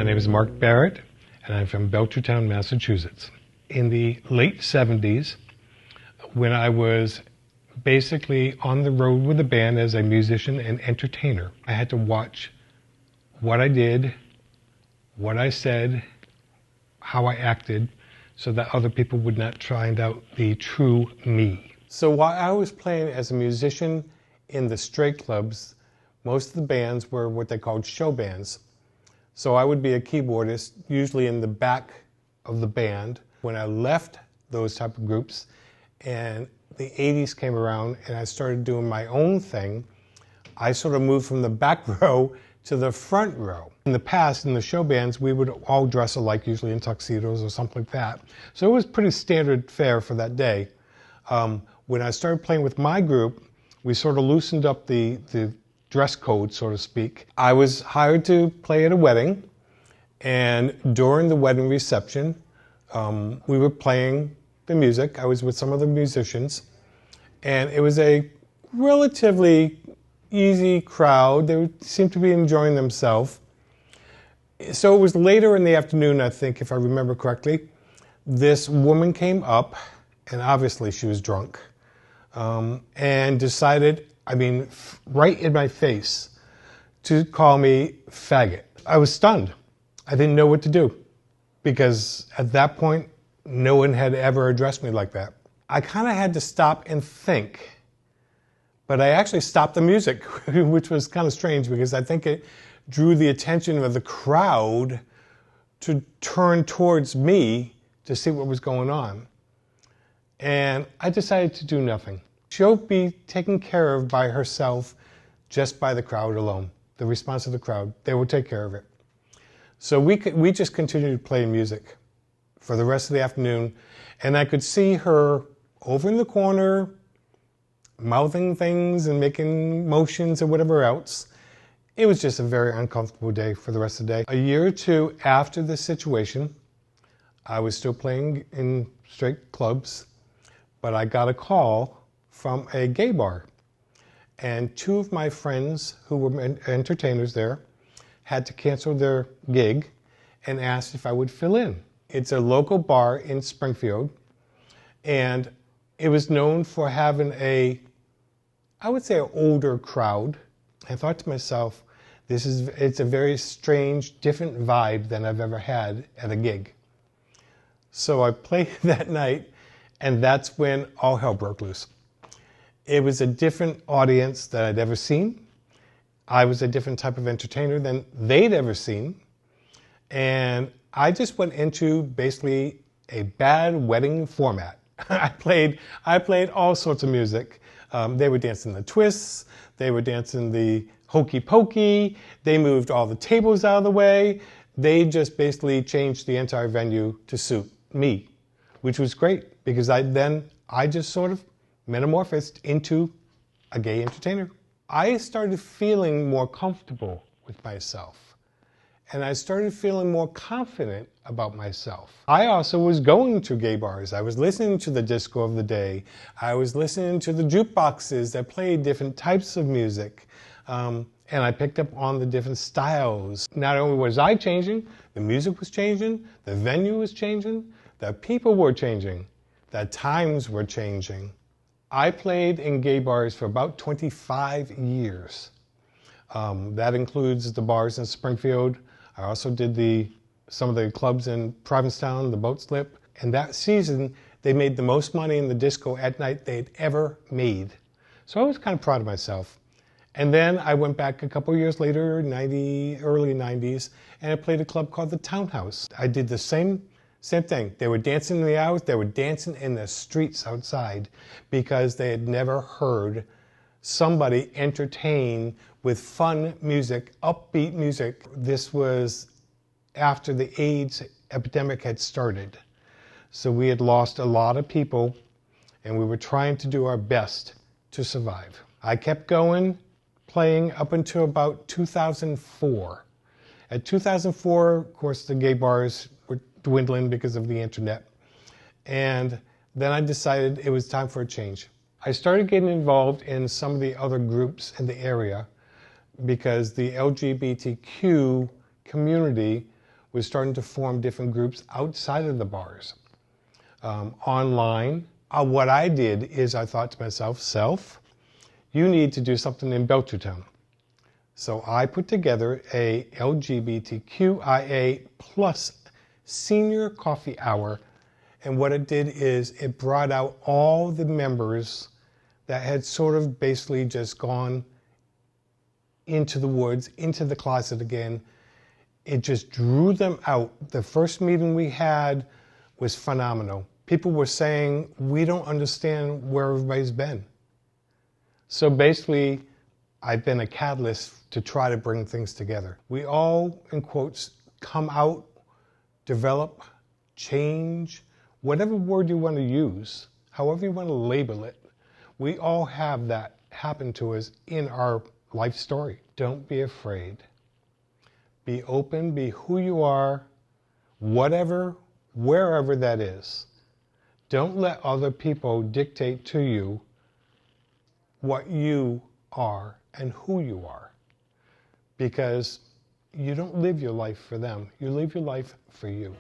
name is Marc Barrett, and I'm from Belchertown, Massachusetts. In the late 70s, when I was basically on the road with a band as a musician and entertainer, I had to watch what I did, what I said, how I acted, so that other people would not find out the true me. So while I was playing as a musician in the straight clubs, most of the bands were what they called show bands. So I would be a keyboardist, usually in the back of the band. When I left those type of groups and the 80s came around and I started doing my own thing, I sort of moved from the back row to the front row. In the past, in the show bands, we would all dress alike, usually in tuxedos or something like that. So it was pretty standard fare for that day. When I started playing with my group, we sort of loosened up the dress code, so to speak. I was hired to play at a wedding, and during the wedding reception, we were playing the music. I was with some of the musicians, and it was a relatively easy crowd. They seemed to be enjoying themselves. So it was later in the afternoon, I think, if I remember correctly. This woman came up, and obviously she was drunk, and decided, right in my face, to call me faggot. I was stunned. I didn't know what to do, because at that point, no one had ever addressed me like that. I kind of had to stop and think. But I actually stopped the music, which was kind of strange because I think it drew the attention of the crowd to turn towards me to see what was going on. And I decided to do nothing. She'll be taken care of by herself just by the crowd alone. The response of the crowd, they will take care of it. So we just continued playing music for the rest of the afternoon. And I could see her over in the corner, mouthing things and making motions or whatever else. It was just a very uncomfortable day for the rest of the day. A year or two after this situation, I was still playing in straight clubs, but I got a call from a gay bar. And two of my friends who were entertainers there had to cancel their gig and asked if I would fill in. It's a local bar in Springfield, and it was known for having I would say an older crowd. I thought to myself, it's a very strange, different vibe than I've ever had at a gig. So I played that night, and that's when all hell broke loose. It was a different audience that I'd ever seen. I was a different type of entertainer than they'd ever seen. And I just went into basically a bad wedding format. I played all sorts of music. They were dancing the twists, they were dancing the hokey pokey, they moved all the tables out of the way. They just basically changed the entire venue to suit me, which was great because I just sort of metamorphosed into a gay entertainer. I started feeling more comfortable with myself, and I started feeling more confident about myself. I also was going to gay bars. I was listening to the disco of the day. I was listening to the jukeboxes that played different types of music. And I picked up on the different styles. Not only was I changing, the music was changing, the venue was changing, the people were changing, the times were changing. I played in gay bars for about 25 years. That includes the bars in Springfield. I also did some of the clubs in Provincetown, the Boat Slip. And that season, they made the most money in the disco at night they'd ever made. So I was kind of proud of myself. And then I went back a couple years later, early 90s, and I played a club called the Townhouse. I did the same thing. They were dancing in the aisles, they were dancing in the streets outside because they had never heard somebody entertain with fun music, upbeat music. This was after the AIDS epidemic had started. So we had lost a lot of people, and we were trying to do our best to survive. I kept going, playing up until about 2004. At 2004, of course, the gay bars were dwindling because of the internet. And then I decided it was time for a change. I started getting involved in some of the other groups in the area because the LGBTQ community was starting to form different groups outside of the bars. Online, what I did is I thought to myself, you need to do something in Belchertown. So I put together a LGBTQIA plus senior coffee hour. And what it did is it brought out all the members that had sort of basically just gone into the woods, into the closet again. It just drew them out. The first meeting we had was phenomenal. People were saying, we don't understand where everybody's been. So basically, I've been a catalyst to try to bring things together. We all, in quotes, come out, develop, change, whatever word you want to use, however you want to label it. We all have that happen to us in our life story. Don't be afraid. Be open, be who you are, whatever, wherever that is. Don't let other people dictate to you what you are and who you are. Because you don't live your life for them. You live your life for you.